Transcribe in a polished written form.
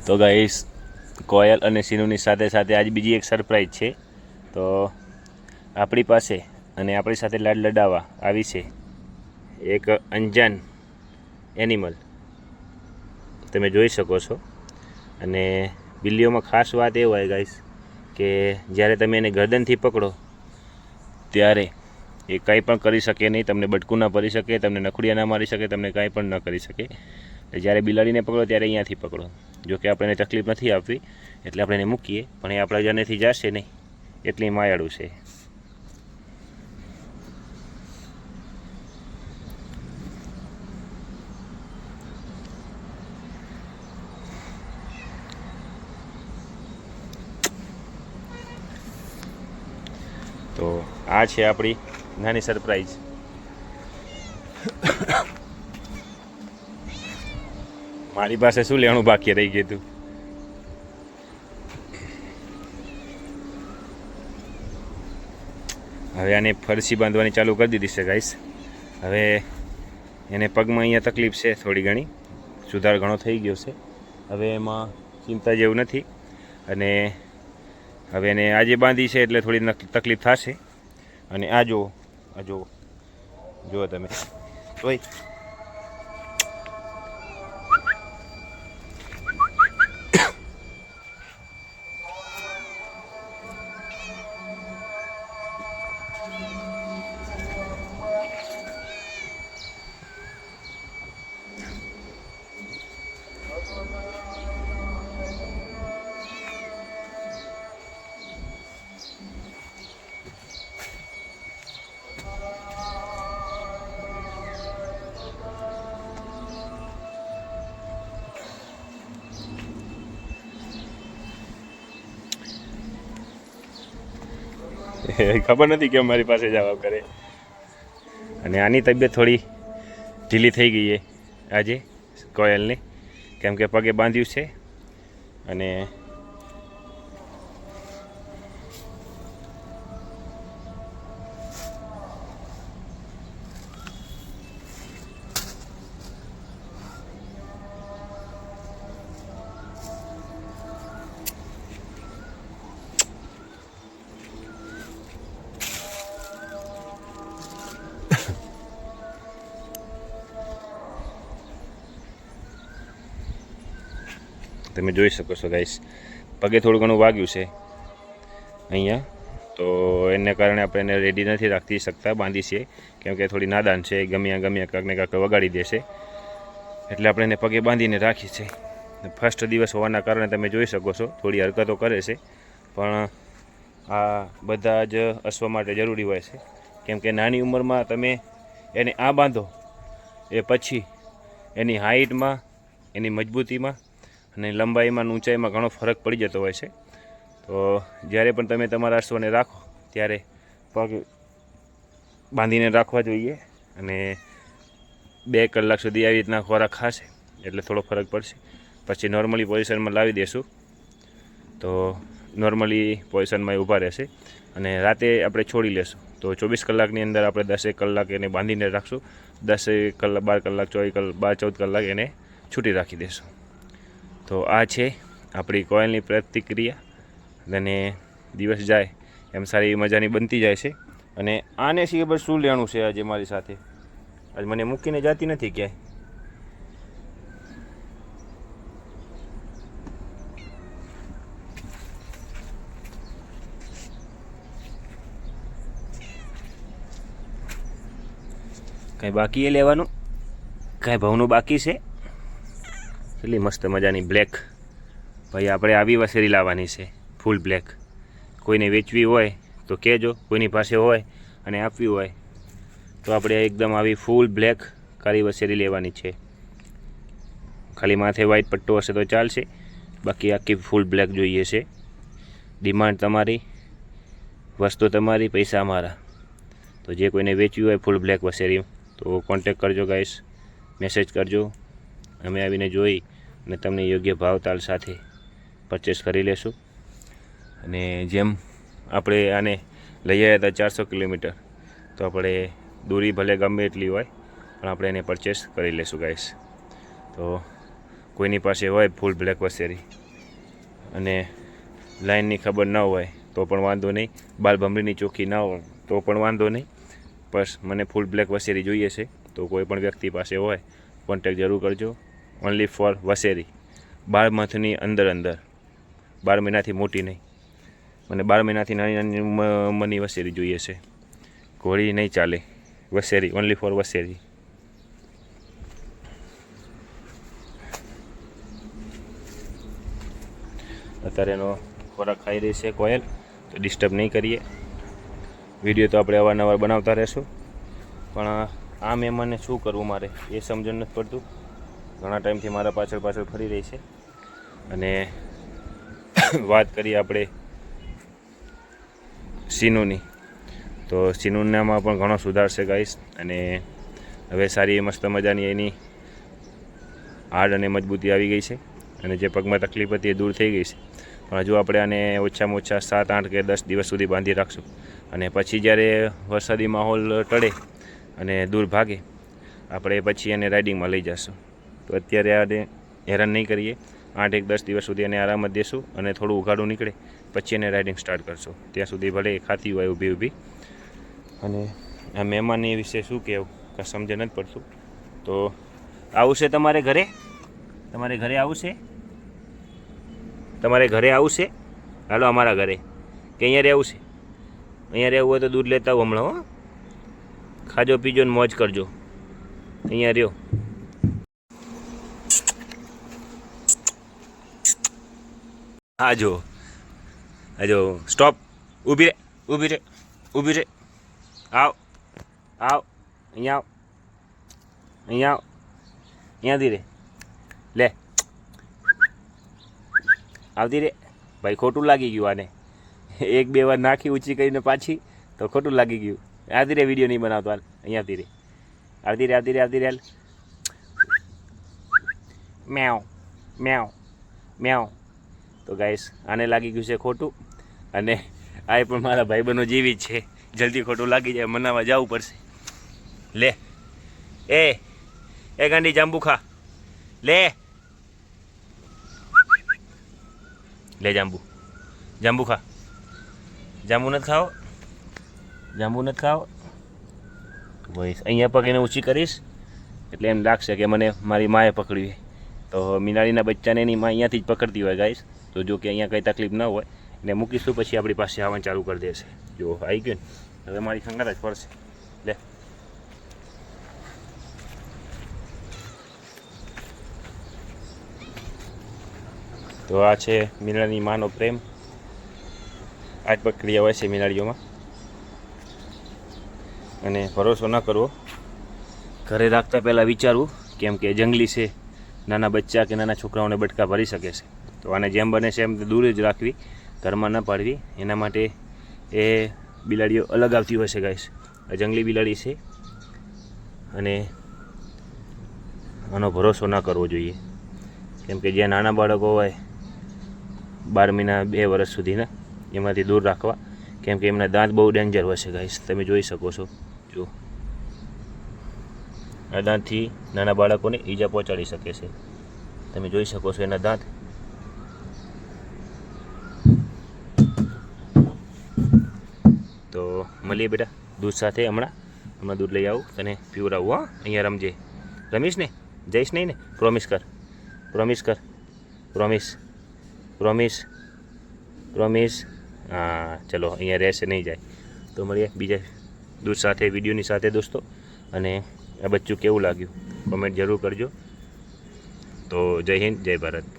તો ગાઈસ કોયલ અને સીનુની સાથે સાથે આજ બીજી એક સરપ્રાઈઝ છે. તો આપણી પાસે અને આપણી સાથે લાડ લડાવવા આવી છે એક અંજાન એનિમલ, તમે જોઈ શકો છો. અને બિલ્લીઓમાં ખાસ વાત એ હોય ગાઈસ કે જ્યારે તમે એને ગરદનથી પકડો ત્યારે એ કંઈ પણ કરી શકે નહીં, તમને બટકું ના ભરી શકે, તમને નખુડિયા ના મારી શકે, તમને કાંઈ પણ ન કરી શકે. જ્યારે બિલાડીને પકડો ત્યારે અહીંયાથી પકડો. જો કે આપણે એને તકલીફ નથી આપવી એટલે આપણે એને મૂકીએ, પણ એ આપણા જનેથી જશે નહીં એટલી માયાળું છે. તો આ છે આપણી નાની સરપ્રાઈઝ. મારી પાસે શું લેવાનું બાકી રહી ગયું હતું. હવે આને ફરસી બાંધવાની ચાલુ કરી દીધી છે ગાઈસ. હવે એને પગમાં અહીંયા તકલીફ છે થોડી ઘણી, સુધાર ઘણો થઈ ગયો છે. હવે એમાં ચિંતા જેવું નથી. અને હવે એને આજે બાંધી છે એટલે થોડી તકલીફ થશે. અને આ જુઓ તમે જોઈ ખબર નથી કે મારી પાસે જવાબ કરે. અને આની તબિયત થોડી ઢીલી થઈ ગઈ છે આજે કોયલની, કેમ કે પગે બાંધ્યું છે. અને તમે જોઈ શકો છો ગાઈસ, પગે થોડું ઘણું વાગ્યું છે અહીંયા. તો એને કારણે આપણે એને રેડી નથી રાખી શકતા, બાંધી છે કેમ કે થોડી નાદાન છે, ગમ્યા કાંક ને કાંક વગાડી દેશે. એટલે આપણે એને પગે બાંધીને રાખી છે. ફર્સ્ટ દિવસ હોવાના કારણે તમે જોઈ શકો છો થોડી હરકતો કરે છે, પણ આ બધા જ અશ્વ માટે જરૂરી હોય છે. કેમ કે નાની ઉંમરમાં તમે એને આ બાંધો એ પછી એની હાઇટમાં, એની મજબૂતીમાં અને લંબાઈમાં, ઊંચાઈમાં ઘણો ફરક પડી જતો હોય છે. તો જ્યારે પણ તમે તમારા અશ્વને રાખો ત્યારે પગ બાંધીને રાખવા જોઈએ. અને 2 કલાક સુધી આવી રીતના ખોરાક ખાશે એટલે થોડો ફરક પડશે. પછી નોર્મલી પોઝિશનમાં લાવી દેશું તો નોર્મલી પોઝિશનમાં એ ઊભા રહેશે. અને રાતે આપણે છોડી લેશું તો 24 કલાકની અંદર આપણે 10 કલાક એને બાંધીને રાખશું. 10 કલાક, 12 કલાક, 14 કલાક એને છૂટી રાખી દેશું. તો આ છે આપણી કોયલની પ્રતિક્રિયા. અને દિવસ જાય એમ સારી મજાની બનતી જાય છે. અને આને સિવાય શું લેવાનું છે આજે મારી સાથે? આજ મને મૂકીને જતી નથી ક્યાંય. કાંઈ બાકી એ લેવાનું? કાંઈ ભાવનું બાકી છે? કેટલી મસ્ત મજાની બ્લેક ભાઈ, આપણે આવી વસેરી લાવવાની છે, ફૂલ બ્લેક. કોઈને વેચવી હોય તો કહેજો, કોઈની પાસે હોય અને આપવી હોય તો આપણે એકદમ આવી ફૂલ બ્લેક કાળી વસેરી લેવાની છે. ખાલી માથે વ્હાઈટ પટ્ટો હશે તો ચાલશે, બાકી આખી ફૂલ બ્લેક જોઈએ છે. ડિમાન્ડ તમારી, વસ્તુ તમારી, પૈસા અમારા. તો જે કોઈને વેચવી હોય ફૂલ બ્લેક વસેરી તો કોન્ટેક કરજો ગાઈસ, મેસેજ કરજો. અમે આવીને જોઈ અને તમને યોગ્ય ભાવતાલ સાથે પરચેસ કરી લેશું. અને જેમ આપણે આને લઈ આવ્યા હતા 400 કિલોમીટર, તો આપણે દૂરી ભલે ગમે એટલી હોય પણ આપણે એને પરચેસ કરી લેશું ગાઈસ. તો કોઈની પાસે હોય ફૂલ બ્લેક વસેરી અને લાઇનની ખબર ન હોય તો પણ વાંધો નહીં, બાલ ભમરીની ચોખ્ખી ના હોય તો પણ વાંધો નહીં. બસ મને ફૂલ બ્લેક વસેરી જોઈએ છે. તો કોઈ પણ વ્યક્તિ પાસે હોય કોન્ટેક જરૂર કરજો. ઓનલી ફોર વસેરી, 12 મંથની અંદર 12 મહિનાથી મોટી નહીં. મને 12 મહિનાથી નાની ઉંમરની વસેરી જોઈએ છે. ઘોડી નહીં ચાલે, વસેરી, ઓનલી ફોર વસેરી. અત્યારે એનો ખોરાક ખાઈ રહી છે કોયલ, તો ડિસ્ટર્બ નહીં કરીએ. વિડીયો તો આપણે અવારનવાર બનાવતા રહેશું, પણ આ મહેમાનને શું કરવું મારે એ સમજણ નથી પડતું. ઘણા ટાઈમથી મારા પાછળ ફરી રહી છે. અને વાત કરીએ આપણે સીનુની, તો સીનુનામાં પણ ઘણો સુધાર છે ગાઈસ. અને હવે સારી મસ્ત મજાની એની હાડ અને મજબૂતી આવી ગઈ છે. અને જે પગમાં તકલીફ હતી એ દૂર થઈ ગઈ છે. પણ હજુ આપણે આને ઓછામાં ઓછા 7, 8 કે 10 દિવસ સુધી બાંધી રાખશું. અને પછી જ્યારે વરસાદી માહોલ ટળે અને દૂર ભાગે, આપણે પછી એને રાઇડિંગમાં લઈ જશું. તો અત્યારે આને હેરાન નહીં કરીએ. 8 કે 10 દિવસ સુધી એને આરામ જ દેશું. અને થોડું ઉઘાડું નીકળે પછી એને રાઇડિંગ સ્ટાર્ટ કરશું. ત્યાં સુધી ભલે એ ખાતી હોય ઊભી. અને આ મહેમાનની વિશે શું કહેવું, કાંઈ સમજ નથી પડતું. તો આવું છે તમારે ઘરે? તમારે ઘરે આવું છે? તમારે ઘરે આવું છે? હાલો અમારા ઘરે. કે અહીંયા રહેવું છે? અહીંયા રહેવું હોય તો દૂધ લેતા આવું હમણાં. હો, ખાજો પીજો ને મોજ કરજો. અહીંયા રહ્યો. આજો સ્ટોપ. ઊભી રે. આવ. અહીંયા આવ. અહીંયાથી રે. લે, આવતી રે. ભાઈ ખોટું લાગી ગયું આને. 1-2 વાર નાખી ઊંચી કરીને પાછી તો ખોટું લાગી ગયું. આવતી રે, વિડીયો નહીં બનાવતો હાલ. અહીંયાથી રે. આવતી રે. મેવ. તો ગાઈસ આને લાગી ગયું છે ખોટું. અને આ પણ મારા ભાઈબંધો જેવી જ છે. જલ્દી ખોટું લાગી જાય, મનાવવા જવું પડશે. લે એ ગાંડી જાંબુ ખા. લે જાંબુ ખા. જાંબુ નથી ખાઓ. ભાઈ અહીંયા પગ એને ઊંચી કરીશ એટલે એમ લાગશે કે મને મારી માએ પકડ્યું. તો મીનાળીના બચ્ચાને એની માં અહીંયાથી જ પકડતી હોય ગાઈસ. તો જો કે અહીંયા કંઈ તકલીફ ન હોય એને મૂકીશું, પછી આપણી પાસે આવવાનું ચાલુ કરી દેશે. જો આવી ગયું ને, હવે મારી સંગાત જ પડશે. લે, તો આ છે મીનાળીની માનો પ્રેમ. આ જ પ્રક્રિયા હોય છે મીનાળીઓમાં. અને ભરોસો ન કરવો, ઘરે રાખતા પહેલાં વિચારવું, કેમ કે જંગલી છે. નાના બચ્ચા કે નાના છોકરાઓને બટકા ભરી શકે છે. તો આને જેમ બને છે એમ દૂર જ રાખવી, ઘરમાં ન પાડવી. એના માટે એ બિલાડીઓ અલગ આવતી હોય છે ગાઈસ. આ જંગલી બિલાડી છે અને આનો ભરોસો ન કરવો જોઈએ. કેમ કે જ્યાં નાના બાળકો હોય 12 મહિના 2 વર્ષ સુધીના, એમાંથી દૂર રાખવા. કેમ કે એમના દાંત બહુ ડેન્જર હોય છે ગાઈસ. તમે જોઈ શકો છો. જો આ દાંતથી નાના બાળકોને ઈજા પહોંચાડી શકે છે. તમે જોઈ શકો છો એના દાંત. તો મળીએ બેટા દૂધ સાથે. હમણાં દૂધ લઈ આવું, તને પીવડાવું. હા, અહીંયા રમજે. રમીશ ને? જઈશ નહીં ને? પ્રોમિસ કર. હા ચલો, અહીંયા રહેશે, નહીં જાય. તો મળીએ બીજા દૂધ સાથે, વિડીયોની સાથે દોસ્તો. અને આ બચ્ચું કેવું લાગ્યું કોમેન્ટ જરૂર કરજો. તો જય હિન્દ, જય ભારત.